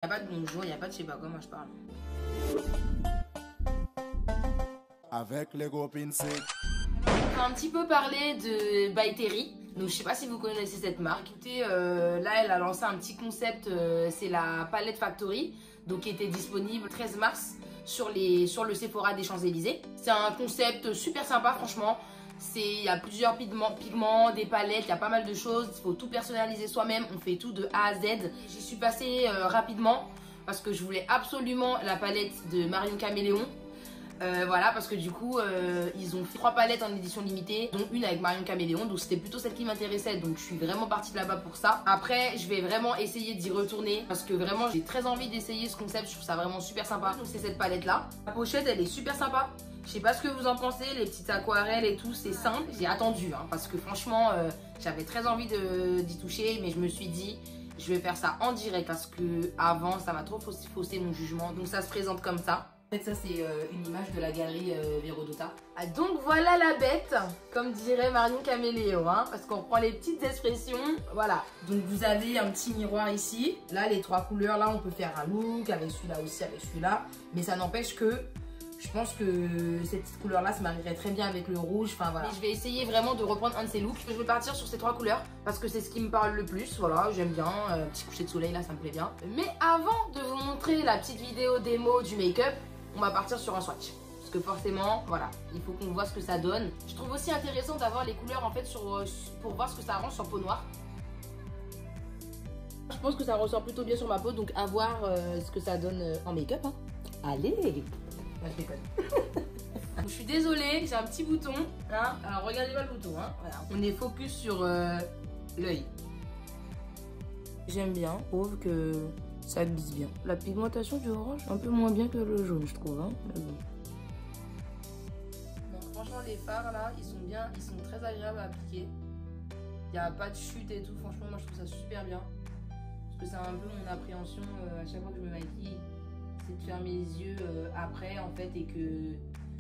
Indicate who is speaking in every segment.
Speaker 1: Il n'y a pas de bonjour, il n'y a pas de je sais pas quoi, moi je parle.
Speaker 2: Avec les copines, c'est...
Speaker 1: On va un petit peu parler de By Terry. Donc je sais pas si vous connaissez cette marque. Écoutez, là elle a lancé un petit concept, c'est la palette Factory, donc qui était disponible le 13 mars sur le Sephora des Champs-Élysées. C'est un concept super sympa franchement. Il y a plusieurs pigments, des palettes, il y a pas mal de choses. Il faut tout personnaliser soi-même, on fait tout de A à Z. J'y suis passée rapidement parce que je voulais absolument la palette de Marion Caméléon. Voilà, parce que du coup, ils ont fait 3 palettes en édition limitée, dont une avec Marion Caméléon, donc c'était plutôt celle qui m'intéressait, donc je suis vraiment partie de là-bas pour ça. Après, je vais vraiment essayer d'y retourner, parce que vraiment, j'ai très envie d'essayer ce concept, je trouve ça vraiment super sympa. Donc c'est cette palette-là. La pochette, elle est super sympa. Je sais pas ce que vous en pensez, les petites aquarelles et tout, c'est simple. J'ai attendu, hein, parce que franchement, j'avais très envie d'y toucher, mais je me suis dit... Je vais faire ça en direct parce que avant ça m'a trop faussé mon jugement. Donc ça se présente comme ça. En fait ça c'est une image de la galerie Vérodota. Ah, donc voilà la bête, comme dirait Marion Caméléon, hein, parce qu'on prend les petites expressions. Voilà, donc vous avez un petit miroir ici. Là les 3 couleurs, là on peut faire un look avec celui-là aussi, avec celui-là. Mais ça n'empêche que... Je pense que cette couleur-là se marierait très bien avec le rouge. Enfin voilà. Et je vais essayer vraiment de reprendre un de ces looks. Je vais partir sur ces 3 couleurs parce que c'est ce qui me parle le plus. Voilà, j'aime bien. Petit coucher de soleil là, ça me plaît bien. Mais avant de vous montrer la petite vidéo démo du make-up, on va partir sur un swatch. Parce que forcément, voilà, il faut qu'on voit ce que ça donne. Je trouve aussi intéressant d'avoir les couleurs en fait pour voir ce que ça rend sur peau noire. Je pense que ça ressort plutôt bien sur ma peau, donc à voir ce que ça donne en make-up. Hein. Allez! Bah, je déconne. Je suis désolée, j'ai un petit bouton. Hein. Alors regardez pas le bouton. Hein. Voilà. On est focus sur l'œil. J'aime bien. Je trouve que ça glisse bien. La pigmentation du orange, un peu moins bien que le jaune, je trouve. Hein. Mais bon. Donc, franchement, les fards là, ils sont bien, ils sont très agréables à appliquer. Il n'y a pas de chute et tout. Franchement, moi je trouve ça super bien. Parce que c'est un peu mon appréhension à chaque fois que je me maquille. C'est de faire mes yeux après en fait et que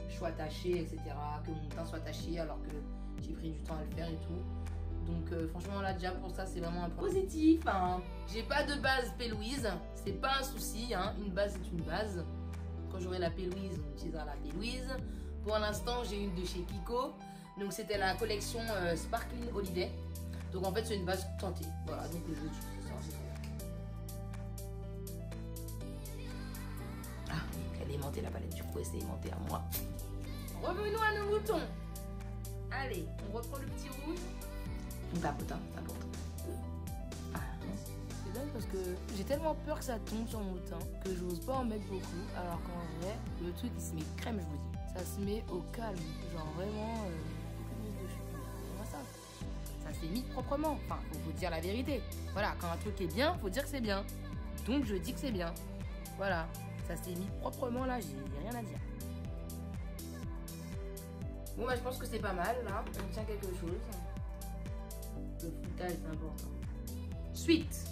Speaker 1: je sois tachée, etc. Que mon teint soit taché alors que j'ai pris du temps à le faire et tout. Donc franchement là déjà pour ça c'est vraiment un point positif. Hein. J'ai pas de base P-Louise, c'est pas un souci, hein. Une base est une base. Quand j'aurai la P-Louise, on utilisera la P-Louise. Pour l'instant j'ai une de chez Kiko. Donc c'était la collection Sparkling Holiday. Donc en fait c'est une base tentée. Voilà, donc je vais utiliser ça, c'est très bien. Elle est aimantée la palette, du coup elle s'est aimantée à moi. Revenons à nos moutons. Allez, on reprend le petit rouge. On tapote, hein, tapote. Ah, c'est dingue parce que j'ai tellement peur que ça tombe sur mon teint que j'ose pas en mettre beaucoup. Alors qu'en vrai, le truc il se met crème, je vous dis. Ça se met au calme. Genre vraiment, ça s'est mis proprement. Enfin, faut vous dire la vérité. Voilà, quand un truc est bien, faut dire que c'est bien. Donc je dis que c'est bien. Voilà. Ça s'est mis proprement là, j'ai rien à dire. Bon bah je pense que c'est pas mal là, on tient quelque chose. Le foutage c'est important. Suite.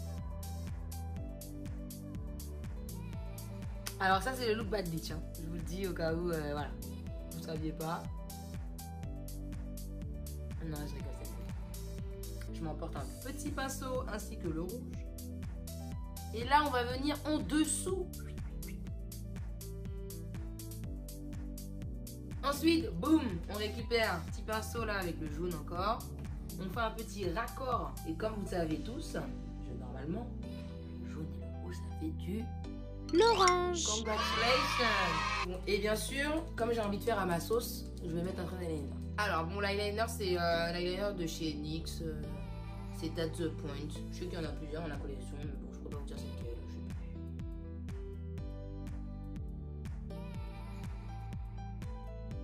Speaker 1: Alors ça c'est le look bad bitch, hein. Je vous le dis au cas où, voilà, vous saviez pas. Non je rigole, c'est je m'emporte un petit pinceau ainsi que le rouge. Et là on va venir en dessous. Ensuite, boum, on récupère un petit pinceau là avec le jaune encore. On fait un petit raccord. Et comme vous le savez tous, normalement, le jaune et le rouge, ça fait du...
Speaker 3: l'orange.
Speaker 1: Congratulations. Bon, et bien sûr, comme j'ai envie de faire à ma sauce, je vais mettre un trait d'eyeliner. Alors, bon, l'eyeliner, c'est l'eyeliner de chez NYX. C'est At The Point. Je sais qu'il y en a plusieurs dans la collection, mais bon, je peux pas vous dire c'est lequel.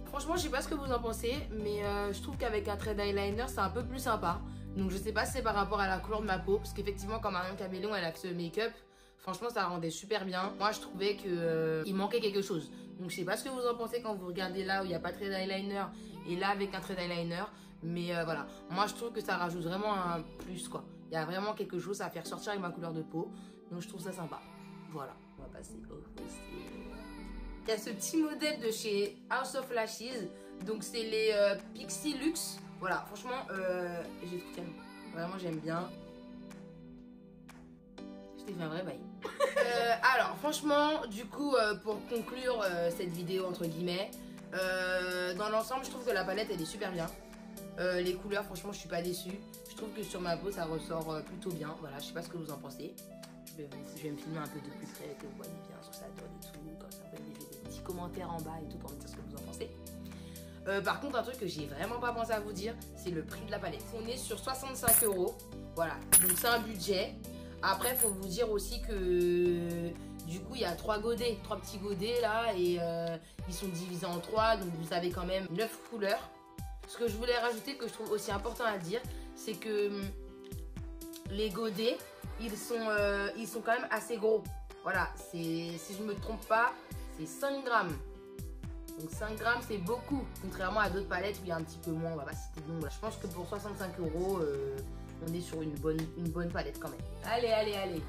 Speaker 1: Franchement, je sais pas ce que vous en pensez, mais je trouve qu'avec un trait d'eyeliner, c'est un peu plus sympa. Donc je sais pas si c'est par rapport à la couleur de ma peau, parce qu'effectivement, quand Marion Caméléon, elle a fait ce make-up, franchement, ça rendait super bien. Moi, je trouvais qu'il manquait quelque chose. Donc je sais pas ce que vous en pensez quand vous regardez là où il n'y a pas de trait d'eyeliner, et là avec un trait d'eyeliner. Mais voilà, moi, je trouve que ça rajoute vraiment un plus, quoi. Il y a vraiment quelque chose à faire sortir avec ma couleur de peau. Donc je trouve ça sympa. Voilà, on va passer au fossé. Il y a ce petit modèle de chez House of Lashes. Donc c'est les Pixie Luxe. Voilà, franchement, j'ai tout calme. Vraiment, j'aime bien. Je t'ai fait un vrai bail. Alors franchement, du coup, pour conclure cette vidéo entre guillemets, dans l'ensemble, je trouve que la palette elle est super bien. Les couleurs, franchement, je suis pas déçue. Je trouve que sur ma peau, ça ressort plutôt bien. Voilà, je sais pas ce que vous en pensez. Je vais me filmer un peu de plus près, que vous voyez bien ce que ça donne et tout. Comme ça, vous pouvez me laisser des petits commentaires en bas et tout pour me dire ce que vous en pensez. Par contre, un truc que j'ai vraiment pas pensé à vous dire, c'est le prix de la palette. On est sur 65 €. Voilà, donc c'est un budget. Après, il faut vous dire aussi que du coup, il y a 3 godets, 3 petits godets là, et ils sont divisés en 3, donc vous avez quand même 9 couleurs. Ce que je voulais rajouter, que je trouve aussi important à dire, c'est que les godets, ils sont quand même assez gros. Voilà, si je me trompe pas, c'est 5 grammes. Donc 5 grammes, c'est beaucoup, contrairement à d'autres palettes où il y a un petit peu moins. On va pas citer de nom. Je pense que pour 65 €, on est sur une bonne palette quand même. Allez.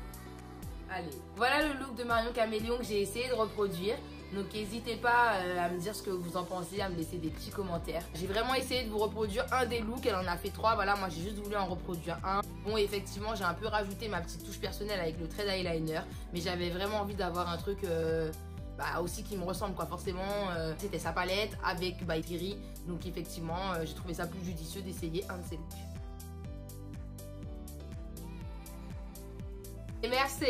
Speaker 1: Voilà le look de Marion Caméléon que j'ai essayé de reproduire. Donc n'hésitez pas à me dire ce que vous en pensez, à me laisser des petits commentaires. J'ai vraiment essayé de vous reproduire un des looks, elle en a fait 3, voilà, moi j'ai juste voulu en reproduire un. Bon, effectivement, j'ai un peu rajouté ma petite touche personnelle avec le trait d'eyeliner, mais j'avais vraiment envie d'avoir un truc aussi qui me ressemble, quoi. Forcément, c'était sa palette avec By Terry, donc effectivement, j'ai trouvé ça plus judicieux d'essayer un de ses looks. Et merci.